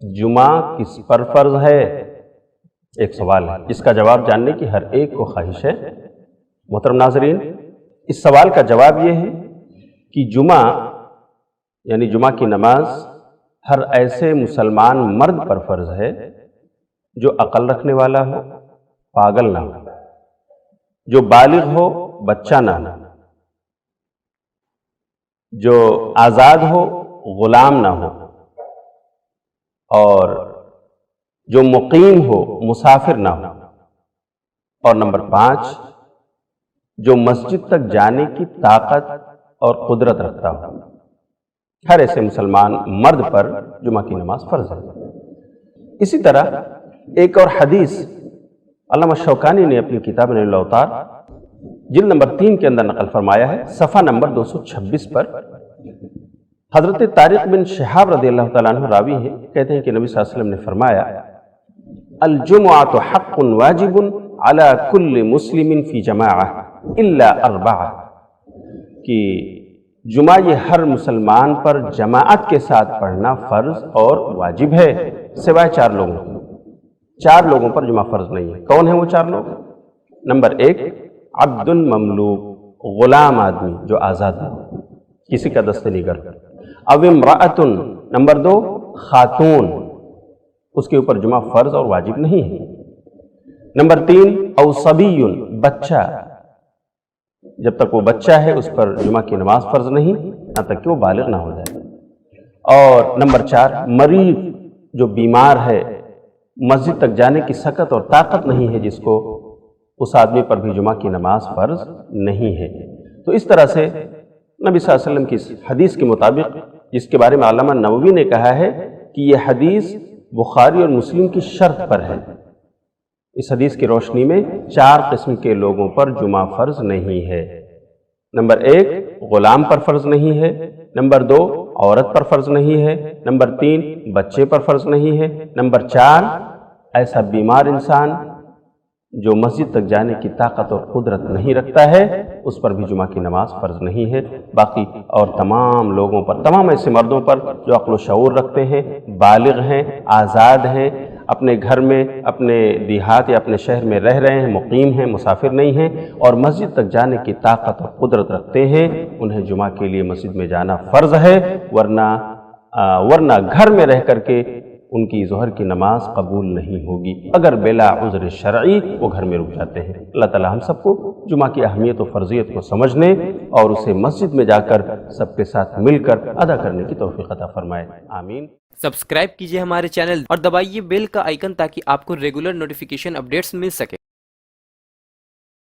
جمعہ کس پر فرض ہے؟ ایک سوال ہے، اس کا جواب جاننے کی ہر ایک کو خواہش ہے۔ محترم ناظرین، اس سوال کا جواب یہ ہے کہ جمعہ یعنی جمعہ کی نماز ہر ایسے مسلمان مرد پر فرض ہے جو عقل رکھنے والا ہو، پاگل نہ ہو، جو بالغ ہو، بچہ نہ ہو، جو آزاد ہو، غلام نہ ہو، اور جو مقیم ہو، مسافر نہ ہو، اور نمبر 5 جو مسجد تک جانے کی طاقت اور قدرت رکھتا ہو۔ ہر ایسے مسلمان مرد پر جمعہ کی نماز فرض ہے۔ اسی طرح ایک اور حدیث علامہ شوکانی نے اپنی کتاب نیل الاوطار جلد نمبر 3 کے اندر نقل فرمایا ہے، صفحہ نمبر 226 پر حضرت طارق بن شہاب رضی اللہ تعالیٰ عنہ راوی ہیں، کہتے ہیں کہ نبی صلی اللہ علیہ وسلم نے فرمایا الجمعۃ حق واجب علی کل مسلم فی جماعہ الا 4 کہ جمعہ یہ ہر مسلمان پر جماعت کے ساتھ پڑھنا فرض اور واجب ہے سوائے 4 لوگوں۔ 4 لوگوں پر جمعہ فرض نہیں ہے۔ کون ہیں وہ 4 لوگ؟ نمبر 1 عبد مملوک، غلام آدمی جو آزاد ہے، کسی کا دستنگر، او امرأۃ، نمبر 2 خاتون، اس کے اوپر جمعہ فرض اور واجب نہیں ہے۔ نمبر 3 او صبی، بچہ، جب تک وہ بچہ ہے اس پر جمعہ کی نماز فرض نہیں یہاں تک کہ وہ بالغ نہ ہو جائے۔ اور نمبر 4 مریض، جو بیمار ہے، مسجد تک جانے کی سکت اور طاقت نہیں ہے جس کو، اس آدمی پر بھی جمعہ کی نماز فرض نہیں ہے۔ تو اس طرح سے نبی صلی اللہ علیہ وسلم کی اس حدیث کے مطابق، جس کے بارے میں علامہ نووی نے کہا ہے کہ یہ حدیث بخاری اور مسلم کی شرط پر ہے، اس حدیث کی روشنی میں 4 قسم کے لوگوں پر جمعہ فرض نہیں ہے۔ نمبر 1 غلام پر فرض نہیں ہے، نمبر 2 عورت پر فرض نہیں ہے، نمبر 3 بچے پر فرض نہیں ہے، نمبر 4 ایسا بیمار انسان جو مسجد تک جانے کی طاقت اور قدرت نہیں رکھتا ہے، اس پر بھی جمعہ کی نماز فرض نہیں ہے۔ باقی اور تمام لوگوں پر، تمام ایسے مردوں پر جو عقل و شعور رکھتے ہیں، بالغ ہیں، آزاد ہیں، اپنے گھر میں، اپنے دیہات یا اپنے شہر میں رہ رہے ہیں، مقیم ہیں، مسافر نہیں ہیں، اور مسجد تک جانے کی طاقت اور قدرت رکھتے ہیں، انہیں جمعہ کے لیے مسجد میں جانا فرض ہے، ورنہ گھر میں رہ کر کے ان کی ظہر کی نماز قبول نہیں ہوگی۔ اگر بلا عذر شرعی وہ گھر میں رک جاتے ہیں۔ اللہ تعالی ہم سب کو جمعہ کی اہمیت و فرضیت کو سمجھنے اور اسے مسجد میں جا کر سب کے ساتھ مل کر ادا کرنے کی توفیق عطا فرمائے، آمین۔ سبسکرائب کیجئے ہمارے چینل اور دبائیے بیل کا آئیکن تاکہ آپ کو ریگولر نوٹیفیکیشن اپڈیٹس مل سکے۔